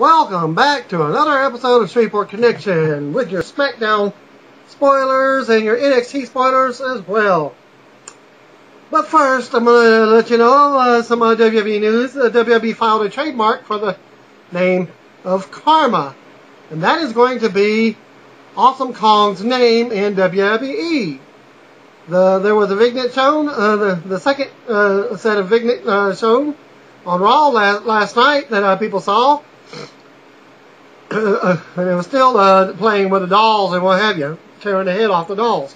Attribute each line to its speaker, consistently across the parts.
Speaker 1: Welcome back to another episode of Shreveport Connection with your SmackDown spoilers and your NXT spoilers as well. But first, I'm going to let you know some WWE news. WWE filed a trademark for the name of Karma, and that is going to be Awesome Kong's name in WWE. There was a vignette shown, the second set of vignette shown on Raw last night that people saw. And it was still playing with the dolls and what have you, tearing the head off the dolls.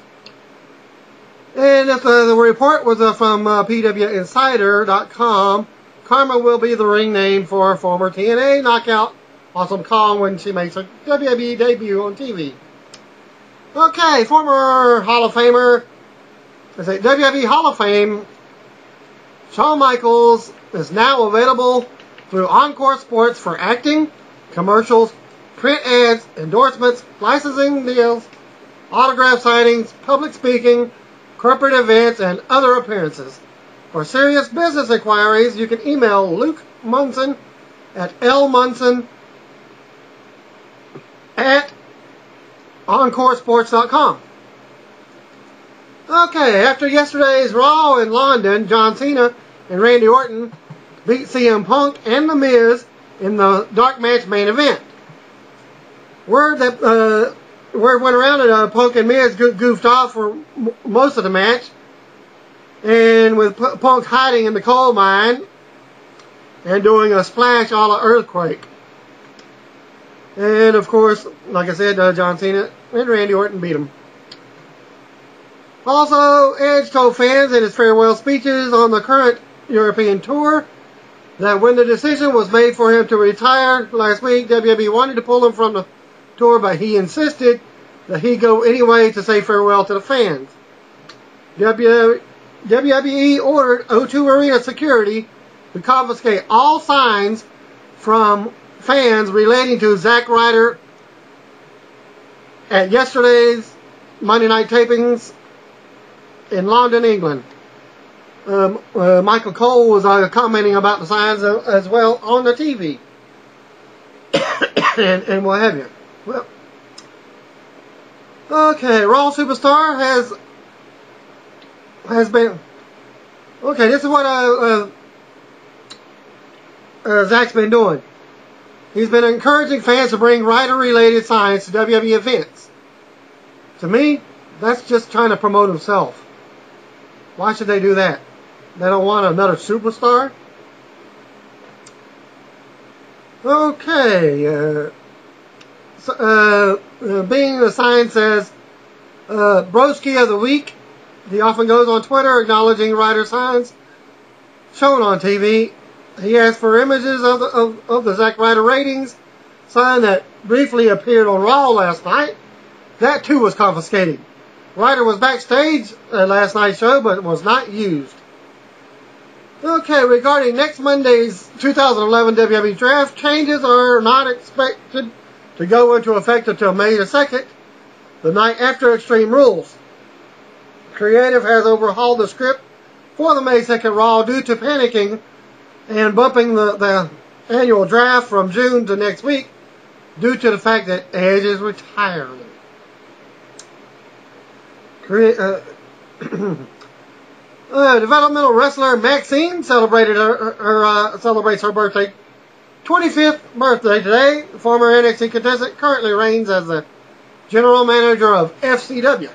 Speaker 1: And if the report was from PWInsider.com, Karma will be the ring name for former TNA knockout Awesome Kong when she makes her WWE debut on TV. Okay, former Hall of Famer, WWE Hall of Fame, Shawn Michaels is now available through Encore Sports for acting, commercials, print ads, endorsements, licensing deals, autograph signings, public speaking, corporate events, and other appearances. For serious business inquiries, you can email Luke Munson at lmunson@encoresports.com. Okay, after yesterday's Raw in London, John Cena and Randy Orton beat CM Punk and The Miz in the dark match main event. Word went around that Punk and Miz goofed off for most of the match, and with Punk hiding in the coal mine and doing a splash a la Earthquake. And of course, like I said, John Cena and Randy Orton beat him. Also, Edge told fans in his farewell speeches on the current European tour that when the decision was made for him to retire last week, WWE wanted to pull him from the tour, but he insisted that he go anyway to say farewell to the fans. WWE ordered O2 Arena security to confiscate all signs from fans relating to Zack Ryder at yesterday's Monday night tapings in London, England. Michael Cole was commenting about the signs as well on the TV and what have you. Well, okay, Raw Superstar has been. Okay, this is what Zach's been doing. He's been encouraging fans to bring Ryder-related signs to WWE events. To me, that's just trying to promote himself. Why should they do that? They don't want another superstar? Okay. Being the sign says, Broski of the Week. He often goes on Twitter acknowledging Ryder signs shown on TV. He asked for images of the Zack Ryder ratings sign that briefly appeared on Raw last night. That too was confiscated. Ryder was backstage at last night's show, but was not used. Okay, regarding next Monday's 2011 WWE Draft, changes are not expected to go into effect until May the 2nd, the night after Extreme Rules. Creative has overhauled the script for the May 2nd Raw due to panicking and bumping the annual draft from June to next week due to the fact that Edge is retiring. Developmental wrestler Maxine celebrates her 25th birthday today. Former NXT contestant currently reigns as the general manager of FCW.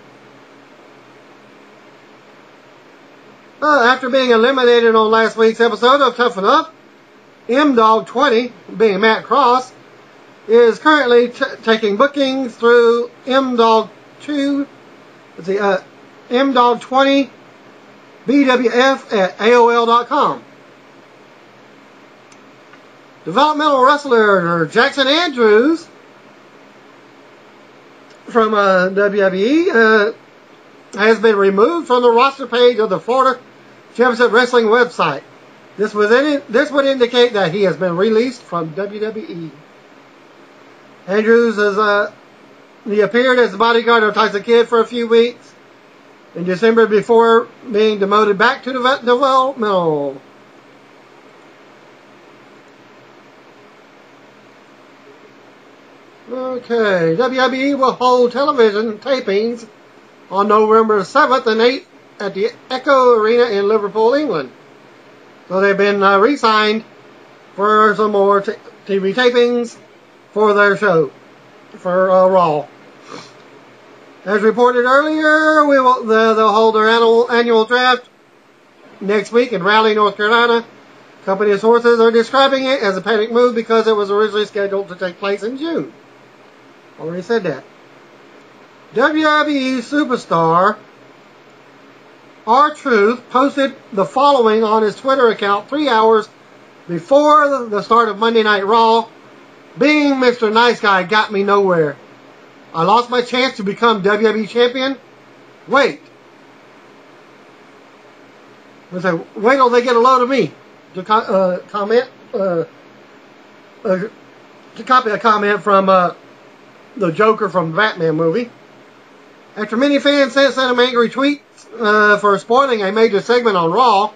Speaker 1: After being eliminated on last week's episode of Tough Enough, M-Dog20, being Matt Cross, is currently taking bookings through M-Dog2. M-Dog20 BWF at AOL.com. Developmental wrestler Jackson Andrews from WWE has been removed from the roster page of the Florida Championship Wrestling website. This would indicate that he has been released from WWE. Andrews he appeared as the bodyguard of Tyson Kidd for a few weeks in December before being demoted back to developmental. Okay, WWE will hold television tapings on November 7th and 8th at the Echo Arena in Liverpool, England. So they've been re-signed for some more TV tapings for their show, for Raw. As reported earlier, they'll hold their annual draft next week in Raleigh, North Carolina. Company sources are describing it as a panic move because it was originally scheduled to take place in June. Already said that. WWE superstar R-Truth posted the following on his Twitter account 3 hours before the start of Monday Night Raw. Being Mr. Nice Guy got me nowhere. I lost my chance to become WWE champion. Wait till they get a load of me. To copy a comment from the Joker from the Batman movie. After many fans sent him angry tweets for spoiling a major segment on Raw,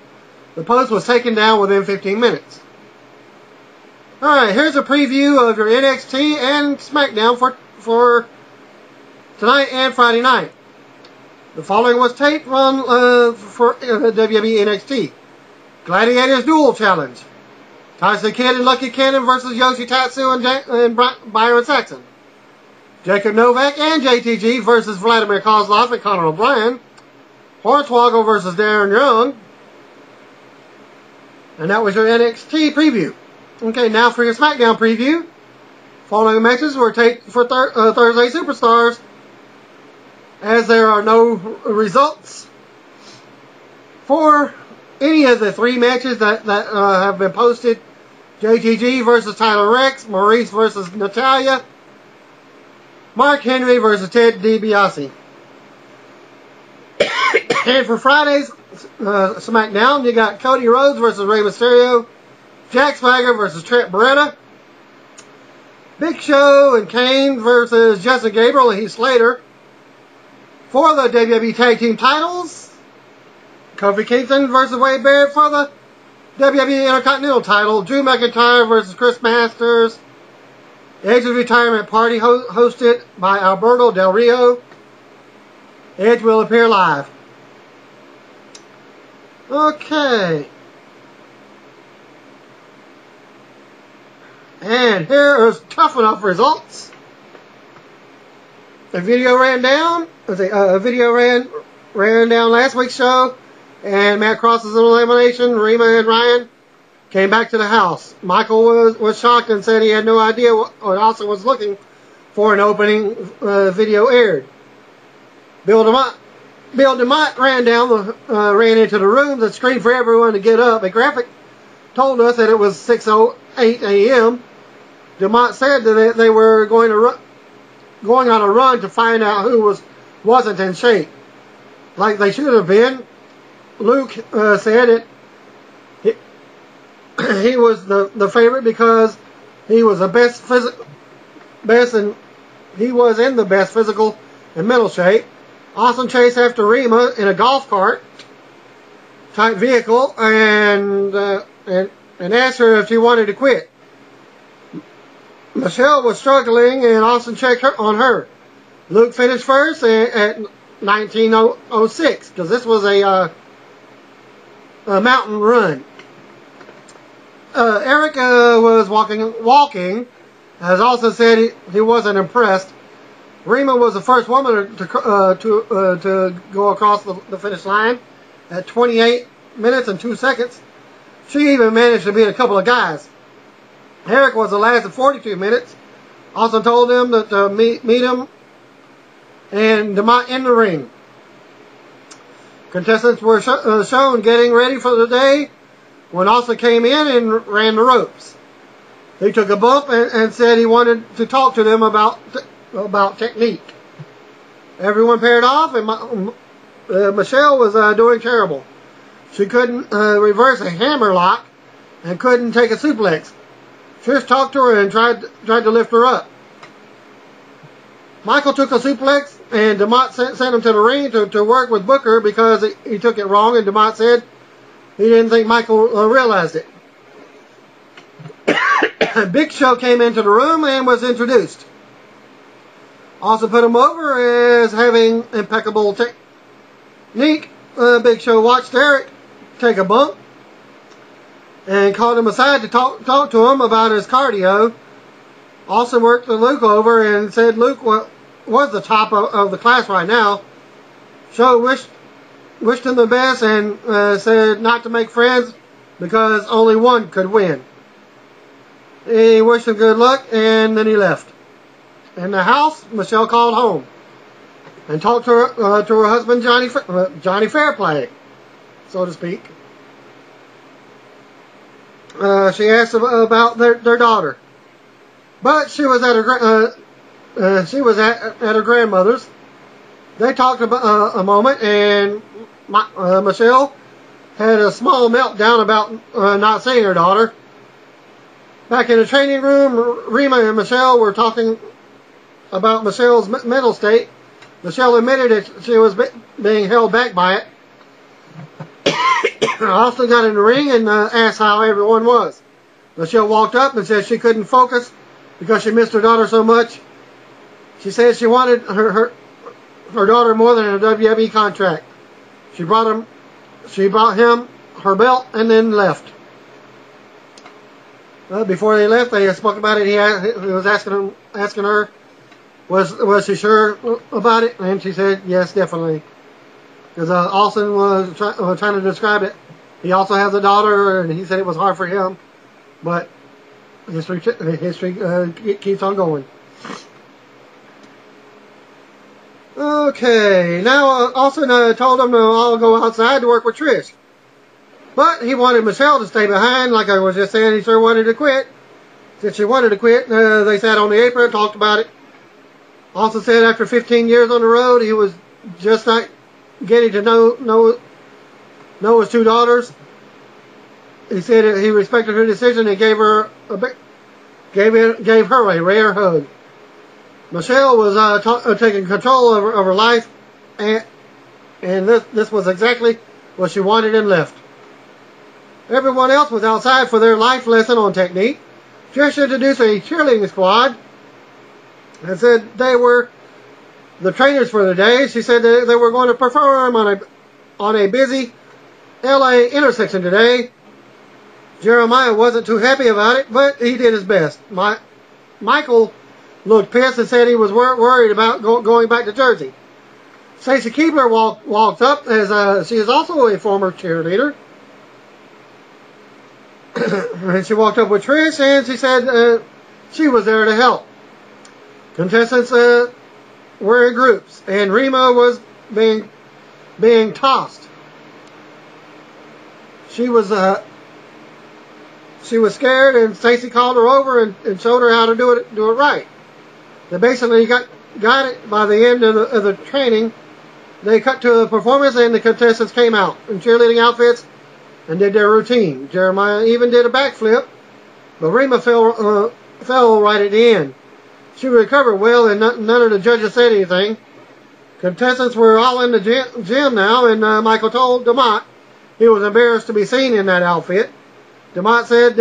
Speaker 1: the post was taken down within 15 minutes. Alright, here's a preview of your NXT and SmackDown for tonight and Friday night. The following was taped for WWE NXT. Gladiators Duel Challenge. Tyson Kidd and Lucky Cannon versus Yoshi Tatsu and Byron Saxton. Jacob Novak and JTG versus Vladimir Kozlov and Conor O'Brien. Hornswoggle versus Darren Young. And that was your NXT preview. Okay, now for your SmackDown preview. Following matches were taped for Thursday Superstars. As there are no results for any of the 3 matches that have been posted. JTG versus Tyler Rex, Maurice versus Natalia, Mark Henry versus Ted DiBiase. And for Friday's SmackDown, you got Cody Rhodes versus Rey Mysterio, Jack Swagger versus Trent Beretta, Big Show and Kane versus Justin Gabriel and Heath Slater. For the WWE Tag Team titles, Kofi Kingston versus Wade Barrett for the WWE Intercontinental title, Drew McIntyre versus Chris Masters, Edge's retirement party hosted by Alberto Del Rio. Edge will appear live. Okay. And here is tough enough results. A video ran down last week's show, and Matt Cross's elimination. Rima and Ryan came back to the house. Michael was shocked and said he had no idea what Austin was looking for an opening video aired. Bill DeMott ran into the room and screamed for everyone to get up. A graphic told us that it was 6:08 a.m. DeMott said that they were going on a run to find out who wasn't in shape, like they should have been. Luke said it. He was the favorite because he was the he was in the best physical and mental shape. Austin chased after Rima in a golf cart type vehicle and asked her if she wanted to quit. Michelle was struggling and Austin checked on her. Luke finished first at 19:06 because this was a mountain run. Eric was walking, as also said he wasn't impressed. Rima was the first woman to go across the finish line at 28 minutes and 2 seconds. She even managed to beat a couple of guys. Eric was the last at 42 minutes. Austin told him to meet him and DeMott in the ring. Contestants were shown getting ready for the day when Austin came in and ran the ropes. He took a bump and said he wanted to talk to them about technique. Everyone paired off and Michelle was doing terrible. She couldn't reverse a hammer lock and couldn't take a suplex. Trish talked to her and tried to lift her up. Michael took a suplex and DeMott sent him to the ring to work with Booker because he took it wrong, and DeMott said he didn't think Michael realized it. Big Show came into the room and was introduced. Also put him over as having impeccable technique. Big Show watched Eric take a bump and called him aside to talk to him about his cardio. Also worked Luke over and said Luke was the top of the class right now. Show wished him the best and said not to make friends because only one could win. He wished him good luck and then he left. In the house, Michelle called home and talked to her husband Johnny Fairplay, so to speak. She asked about their daughter, but she was at her grandmother's. They talked about a moment, and Michelle had a small meltdown about not seeing her daughter. Back in the training room, Rima and Michelle were talking about Michelle's mental state. Michelle admitted that she was being held back by it. Austin got in the ring and asked how everyone was. Michelle walked up and said she couldn't focus because she missed her daughter so much. She said she wanted her daughter more than a WWE contract. She brought him her belt and then left. Before they left, they spoke about it. He was asking her, was she sure about it? And she said, yes, definitely. Because Austin was trying to describe it. He also has a daughter, and he said it was hard for him. But history keeps on going. Okay, now Austin told them to all go outside to work with Trish. But he wanted Michelle to stay behind, like I was just saying. He sure wanted to quit. Since she wanted to quit, they sat on the apron, talked about it. Also said after 15 years on the road, he was just not getting to know his two daughters. He said he respected her decision and gave her a rare hug. Michelle was taking control of her life, and this was exactly what she wanted and left. Everyone else was outside for their life lesson on technique. Trish introduced a cheerleading squad and said they were the trainers for the day. She said they were going to perform on a busy LA intersection today. Jeremiah wasn't too happy about it, but he did his best. Michael looked pissed and said he was worried about going back to Jersey. Stacy Keebler walked up, as she is also a former cheerleader. And she walked up with Trish, and she said she was there to help. Contestants were in groups, and Rima was being tossed. She was scared, and Stacy called her over and showed her how to do it right. They basically got it by the end of the training. They cut to a performance, and the contestants came out in cheerleading outfits and did their routine. Jeremiah even did a backflip, but Rima fell right at the end. She recovered well, and none of the judges said anything. Contestants were all in the gym now, and Michael told DeMott he was embarrassed to be seen in that outfit. DeMott said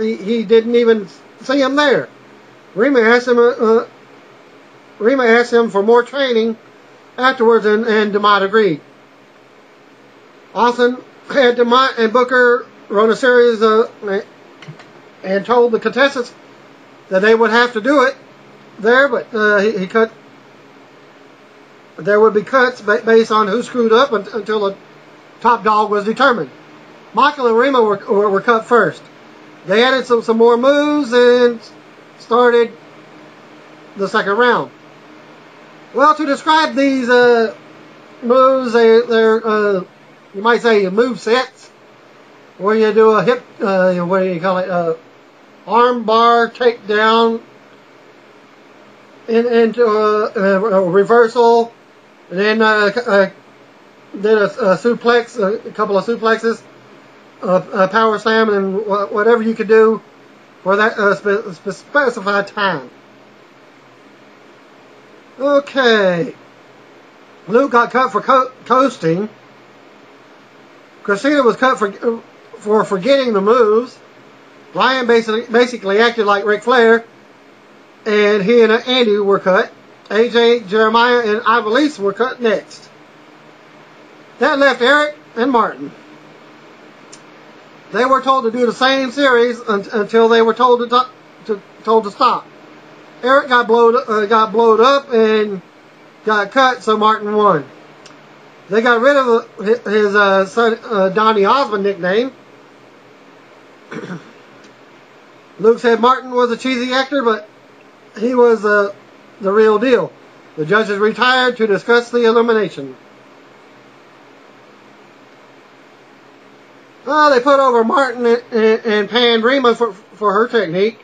Speaker 1: he didn't even see him there. Rima asked him for more training afterwards, and DeMott agreed. Austin had DeMott and Booker run a series and told the contestants that they would have to do it there, but there would be cuts based on who screwed up until the top dog was determined. Michael and Rima were cut first. They added some more moves and started the second round. Well, to describe these moves, they're you might say move sets, where you do a hip, what do you call it, arm bar takedown into a reversal, and then did a suplex, a couple of suplexes, a power slam, and whatever you could do for that specified time. Okay. Luke got cut for coasting. Christina was cut for forgetting the moves. Ryan basically acted like Ric Flair, and he and Andy were cut. AJ, Jeremiah, and Ivelisse were cut next. That left Eric and Martin. They were told to do the same series until they were told to stop. Eric got blowed up and got cut, so Martin won. They got rid of his son Donnie Osmond nickname. Luke said Martin was a cheesy actor, but he was the real deal. The judges retired to discuss the elimination. They put over Martin and panned Rima for her technique.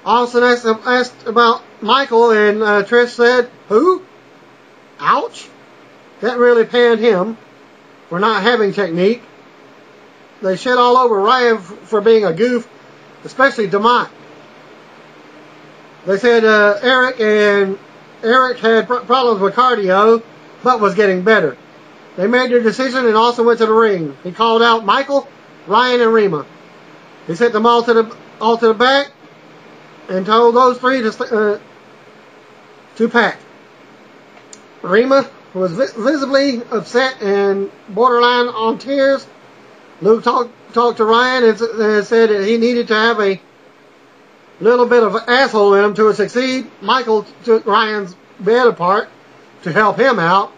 Speaker 1: Austin asked about Michael, and Trish said, "Who? Ouch." That really panned him for not having technique. They shit all over Ryan for being a goof, especially DeMott. They said Eric had problems with cardio, but was getting better. They made their decision and also went to the ring. He called out Michael, Ryan, and Rima. He sent them all to the back and told those three to pack. Rima was visibly upset and borderline on tears. Luke talked to Ryan and said that he needed to have a little bit of asshole in him to succeed. Michael took Ryan's bed apart to help him out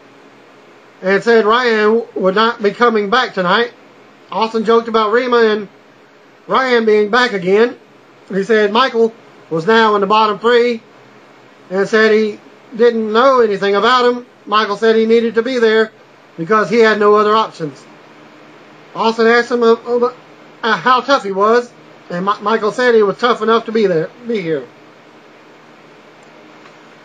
Speaker 1: and said Ryan would not be coming back tonight. Austin joked about Rima and Ryan being back again. He said Michael was now in the bottom three and said he didn't know anything about him. Michael said he needed to be there because he had no other options. Austin asked him how tough he was, and Michael said he was tough enough to be here.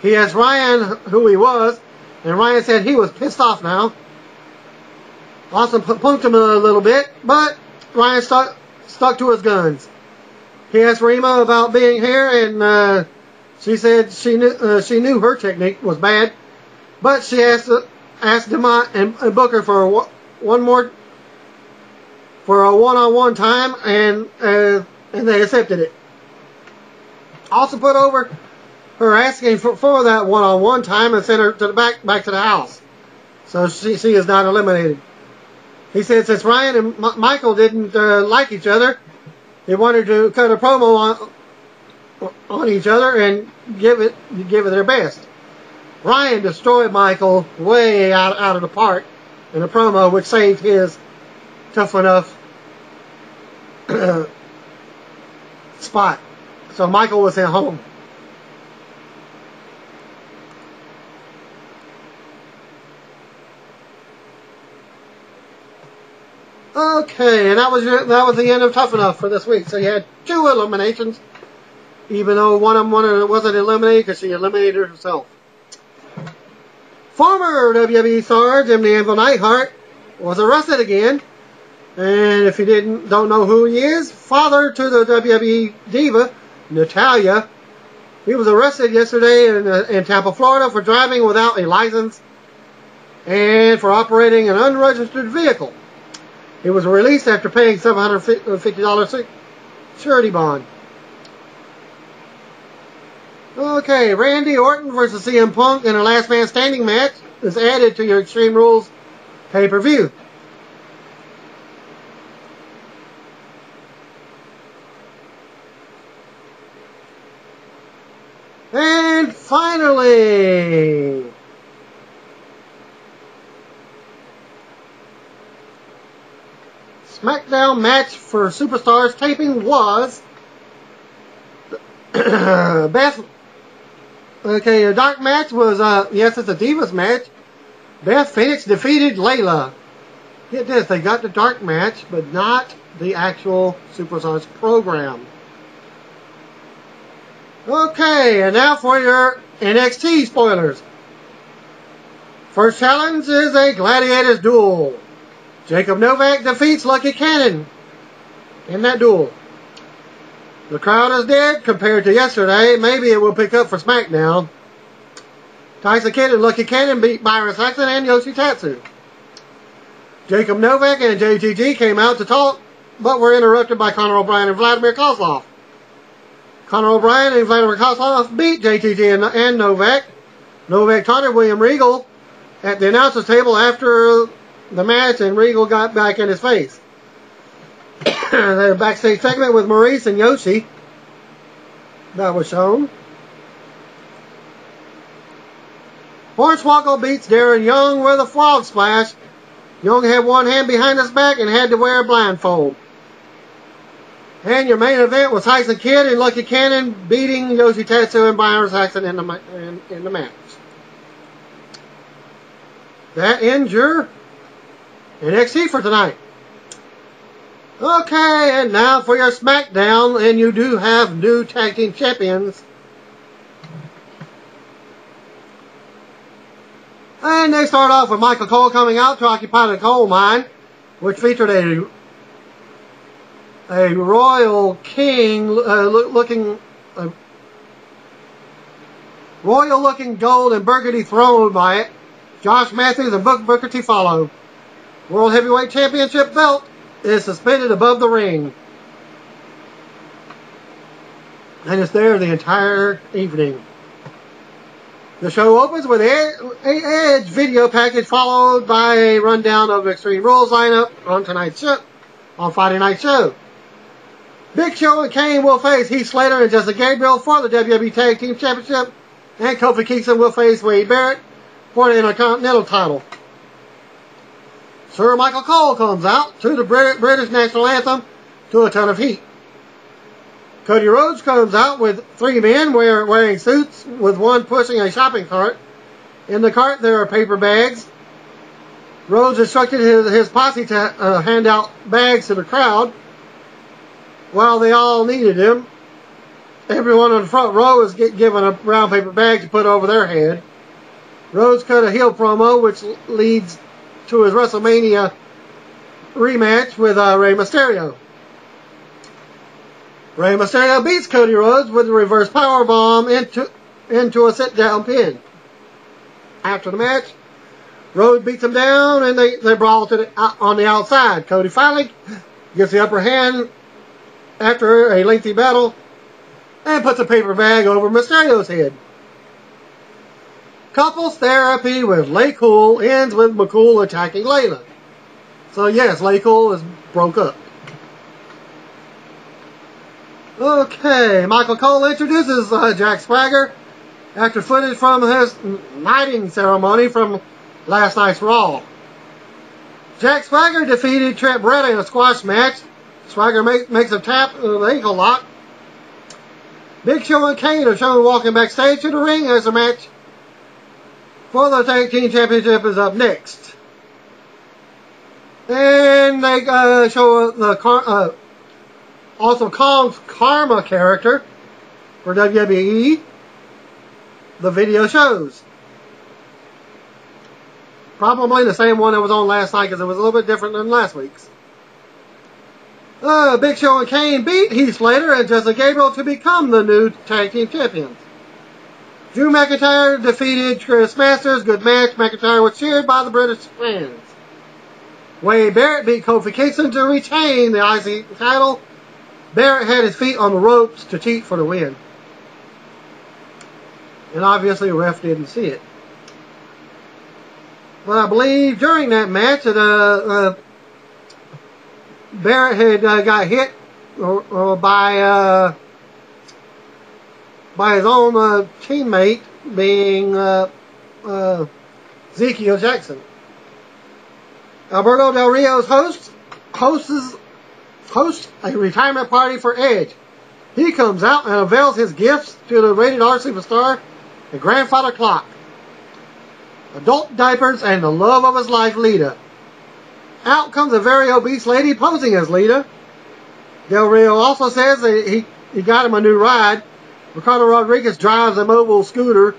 Speaker 1: He asked Ryan who he was, and Ryan said he was pissed off now. Austin punked him a little bit, but Ryan stuck to his guns. He asked Rima about being here, and she said she knew her technique was bad, but she asked DeMott and Booker for a one-on-one time, and they accepted it. Also put over her asking for that one-on-one time and sent her to the back to the house. So she is not eliminated. He said since Ryan and Michael didn't like each other, they wanted to cut a promo on each other and give it their best. Ryan destroyed Michael way out of the park in a promo, which saved his tough enough spot. So Michael was at home. Okay, and that was the end of Tough Enough for this week. So you had 2 eliminations, even though one of them wasn't eliminated because she eliminated herself. Former WWE star Jim the Anvil Neidhart was arrested again, and if you don't know who he is, father to the WWE diva Natalya. He was arrested yesterday in Tampa, Florida, for driving without a license and for operating an unregistered vehicle. He was released after paying $750 security bond. Okay, Randy Orton versus CM Punk in a Last Man Standing match is added to your Extreme Rules pay-per-view. And finally, SmackDown match for Superstars taping was Beth. Okay, a dark match was, yes, it's a Divas match. Beth Phoenix defeated Layla. Get this, they got the dark match, but not the actual Superstars program. Okay, and now for your NXT spoilers. First challenge is a Gladiators duel. Jacob Novak defeats Lucky Cannon in that duel. The crowd is dead compared to yesterday. Maybe it will pick up for SmackDown. Tyson Kidd and Lucky Cannon beat Byron Saxton and Yoshitatsu. Jacob Novak and JTG came out to talk, but were interrupted by Conor O'Brien and Vladimir Kozlov. Conor O'Brien and Vladimir Kozlov beat JTT and Novak. Novak taunted William Regal at the announcer's table after the match, and Regal got back in his face. Their backstage segment with Maurice and Yoshi that was shown. Hornswoggle beats Darren Young with a frog splash. Young had one hand behind his back and had to wear a blindfold. And your main event was Tyson Kidd and Lucky Cannon beating Yoshitatsu and Byron Saxton in the match. That ends your NXT for tonight. Okay, and now for your SmackDown, and you do have new tag team champions. And they start off with Michael Cole coming out to occupy the coal mine, which featured a royal king looking gold and burgundy throne by it. Josh Matthews and Booker T follow. World Heavyweight Championship belt is suspended above the ring. And it's there the entire evening. The show opens with an Edge video package followed by a rundown of Extreme Rules lineup on Friday night show. Big Show and Kane will face Heath Slater and Jessica Gabriel for the WWE Tag Team Championship, and Kofi Kingston will face Wade Barrett for the Intercontinental title. Sir Michael Cole comes out to the British national anthem to a ton of heat. Cody Rhodes comes out with three men wearing suits, with one pushing a shopping cart. In the cart there are paper bags. Rhodes instructed his posse to hand out bags to the crowd while they all needed him. Everyone on the front row is given a brown paper bag to put over their head. Rhodes cut a heel promo, which leads to his WrestleMania rematch with Rey Mysterio. Rey Mysterio beats Cody Rhodes with a reverse powerbomb into a sit-down pin. After the match, Rhodes beats him down and they brawl on the outside. Cody finally gets the upper hand after a lengthy battle and puts a paper bag over Mysterio's head. Couples therapy with Lay Cool ends with McCool attacking Layla. So yes, Lay Cool is broke up. Okay, Michael Cole introduces Jack Swagger after footage from his knighting ceremony from last night's Raw. Jack Swagger defeated Trent Beretta in a squash match. Swagger makes a tap of the ankle lock. Big Show and Kane are shown walking backstage to the ring as the match for the Tag Team Championship is up next. And they show the also Kong's Karma character for WWE. The video shows. Probably the same one that was on last night because it was a little bit different than last week's. Big Show and Kane beat Heath Slater and Jessica Gabriel to become the new Tag Team Champions. Drew McIntyre defeated Chris Masters. Good match. McIntyre was cheered by the British fans. Wade Barrett beat Kofi Kingston to retain the IC title. Barrett had his feet on the ropes to cheat for the win. And obviously the ref didn't see it. But I believe during that match that Barrett had got hit by his own teammate, being Ezekiel Jackson. Alberto Del Rio's hosts a retirement party for Edge. He comes out and unveils his gifts to the rated R superstar, the grandfather clock, adult diapers, and the love of his life, Lita. Out comes a very obese lady posing as Lita. Del Rio also says that he got him a new ride. Ricardo Rodriguez drives a mobile scooter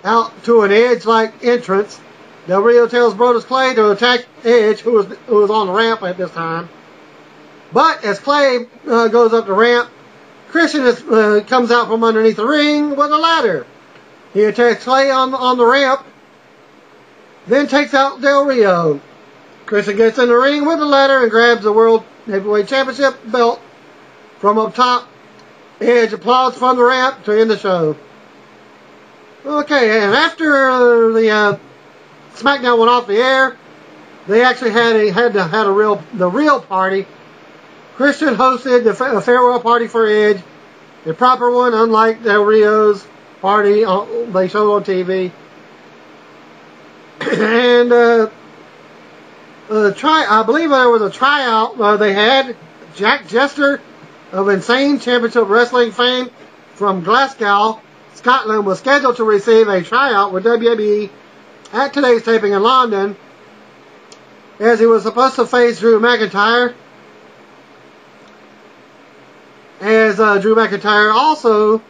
Speaker 1: out to an Edge-like entrance. Del Rio tells Brodus Clay to attack Edge, who was on the ramp at this time. But as Clay goes up the ramp, Christian comes out from underneath the ring with a ladder. He attacks Clay on the ramp, then takes out Del Rio. Christian gets in the ring with the ladder and grabs the World Heavyweight Championship belt from up top Edge applauds from the ramp to end the show. Okay, and after the SmackDown went off the air, they actually had a real party. Christian hosted a farewell party for Edge, a proper one, unlike Del Rio's party they showed on TV. And I believe there was a tryout they had. Jack Jester of Insane Championship Wrestling fame from Glasgow, Scotland, was scheduled to receive a tryout with WWE at today's taping in London, as he was supposed to face Drew McIntyre, as Drew McIntyre also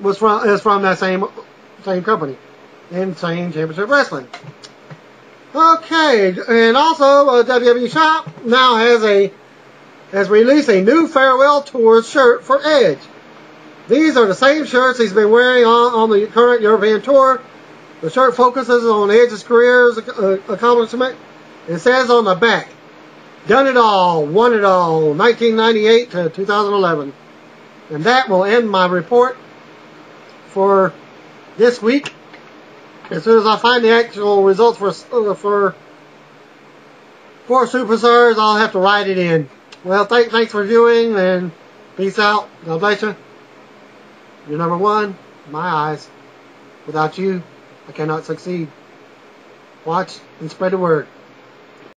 Speaker 1: is from that same company, Insane Championship Wrestling. Okay, and also WWE Shop now has released a new farewell tour shirt for Edge. These are the same shirts he's been wearing on the current European tour. The shirt focuses on Edge's career's accomplishment. It says on the back, "Done it all, won it all, 1998 to 2011. And that will end my report for this week. As soon as I find the actual results for Superstars, I'll have to write it in. Well, thanks for viewing, and peace out. God bless you. You're number one, my eyes. Without you, I cannot succeed. Watch and spread the word.